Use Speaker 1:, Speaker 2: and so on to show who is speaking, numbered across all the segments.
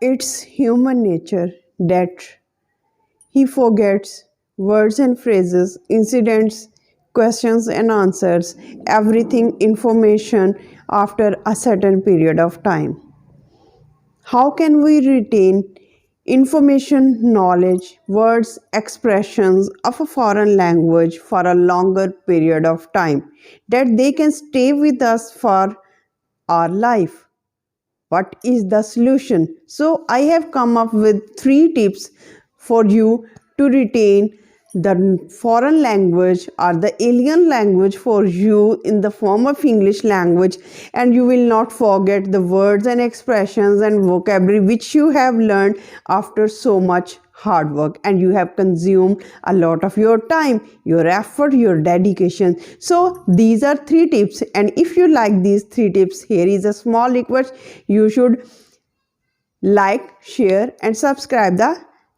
Speaker 1: It's human nature that he forgets words and phrases, incidents, questions and answers, everything information after a certain period of time. How can we retain information, knowledge, words, expressions of a foreign language for a longer period of time that they can stay with us for our life? What is the solution? So I have come up with 3 tips for you to retain the foreign language or the alien language for you in the form of English language, and you will not forget the words and expressions and vocabulary which you have learned after so much hard work, and you have consumed a lot of your time, your effort, your dedication. So these are 3 tips, and if you like these 3 tips, here is a small request: you should like, share and subscribe the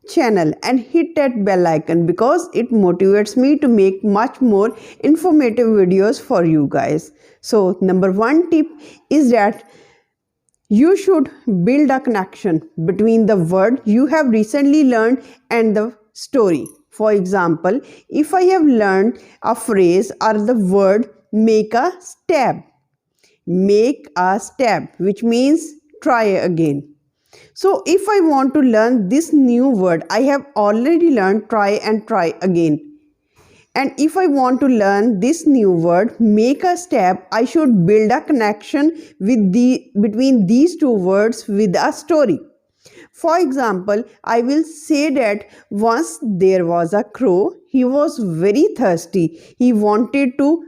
Speaker 1: channel and hit that bell icon, because it motivates me to make much more informative videos for you guys. So number 1 tip is that you should build a connection between the word you have recently learned and the story. For example, if I have learned a phrase or the word make a stab, which means try again. So if I want to learn this new word, I have already learned try and try again. And if I want to learn this new word, make a step, I should build a connection between these 2 words with a story. For example, I will say that once there was a crow. He was very thirsty. He wanted to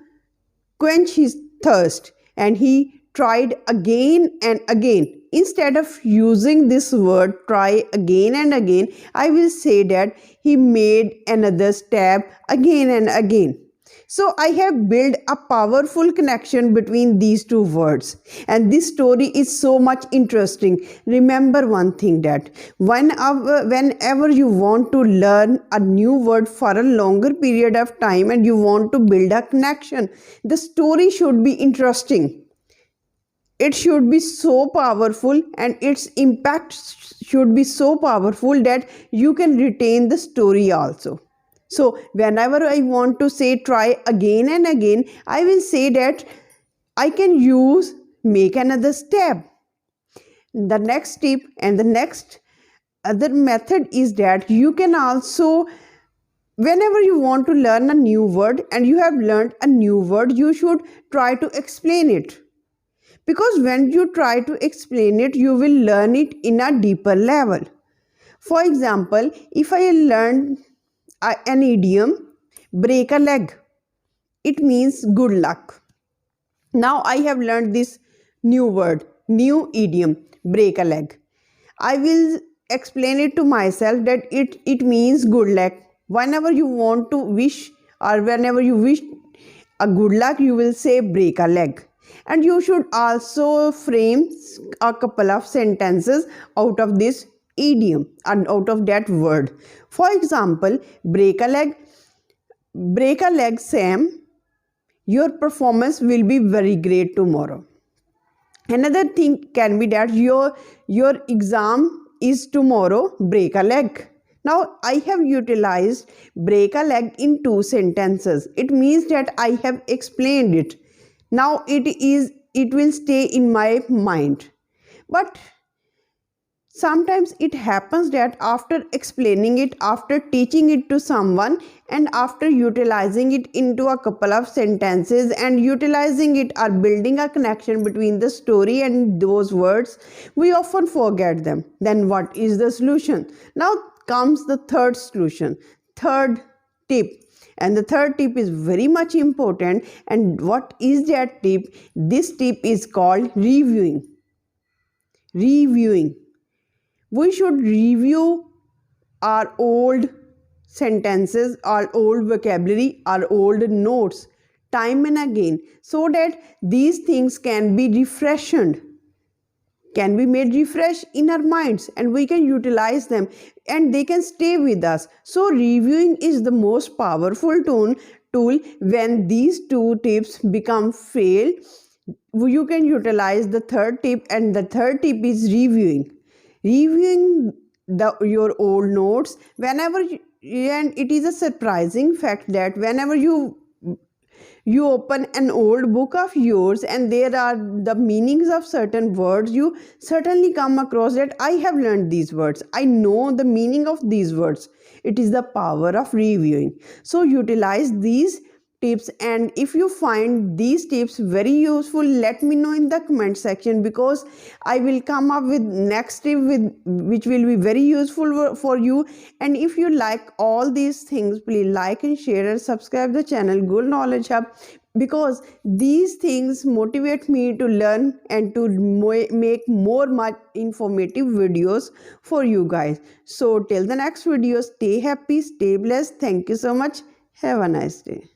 Speaker 1: quench his thirst, and he tried again and again. Instead of using this word try again and again, I will say that he made another stab again and again. So I have built a powerful connection between these 2 words, and this story is so much interesting. Remember one thing, that whenever you want to learn a new word for a longer period of time and you want to build a connection, the story should be interesting. It should be so powerful, and its impact should be so powerful that you can retain the story also. So whenever I want to say try again and again, I will say that I can use make another step. The next tip and the next other method is that you can also, whenever you want to learn a new word and you have learned a new word, you should try to explain it, because when you try to explain it, you will learn it in a deeper level. For example, if I learn an idiom, break a leg, it means good luck. Now I have learned this new word, new idiom, break a leg. I will explain it to myself that it means good luck. Whenever you want to wish, or whenever you wish a good luck, you will say break a leg. And you should also frame a couple of sentences out of this idiom and out of that word. For example, break a leg, Sam. Your performance will be very great tomorrow. Another thing can be that your exam is tomorrow, break a leg. Now I have utilized break a leg in 2 sentences. It means that I have explained it. Now it will stay in my mind. But sometimes it happens that after explaining it, after teaching it to someone, and after utilizing it into a couple of sentences and utilizing it or building a connection between the story and those words, we often forget them. Then what is the solution? Now comes the third solution, third tip. And the third tip is very much important. And what is that tip? This tip is called reviewing. We should review our old sentences, our old vocabulary, our old notes time and again, so that these things can be made refresh in our minds, and we can utilize them and they can stay with us. So reviewing is the most powerful tool. When these 2 tips become fail, you can utilize the third tip, and the third tip is reviewing. reviewing your old notes and it is a surprising fact that whenever you open an old book of yours and there are the meanings of certain words, you certainly come across that I have learned these words, I know the meaning of these words. It is the power of reviewing. So utilize these tips, and if you find these tips very useful, let me know in the comment section, because I will come up with next tip with which will be very useful for you. And if you like all these things, please like and share and subscribe the channel Gold Knowledge Hub, because these things motivate me to learn and to make more much informative videos for you guys. So till the next video, stay happy, stay blessed. Thank you so much. Have a nice day.